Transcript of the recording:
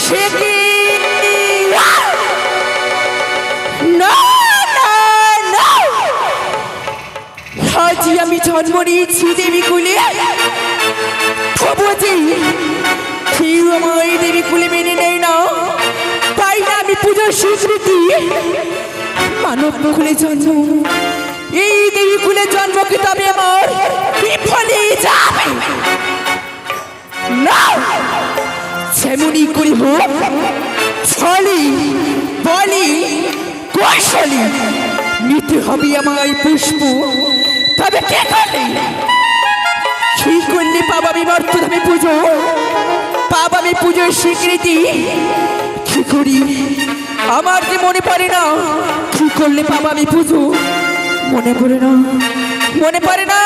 সে কি না না না, আজই আমি জন্ম নিয়েছি দেবী কুলে, তবুও যে কেউ আমার এই দেবী কুলে মেনে নেয় না, পাই না আমি পূজার স্বীকৃতি। মানব কুলে জন্ম, এই দেবী কুলে জন্ম কি তবে আমার বিফলে যাবে না? যেমনই করি হোক, ছলি বলি কৌশলী নিতে হবে আমায় পুষ্প। তবে কে করলে, কি করলে পাবো আমি মর্তধামে পুজো, পাবো আমি পুজোর স্বীকৃতি? কি করি আমার যে মনে পড়ে না, কি করলে পাবো আমি পুজো? মনে পড়ে না, মনে পড়ে না।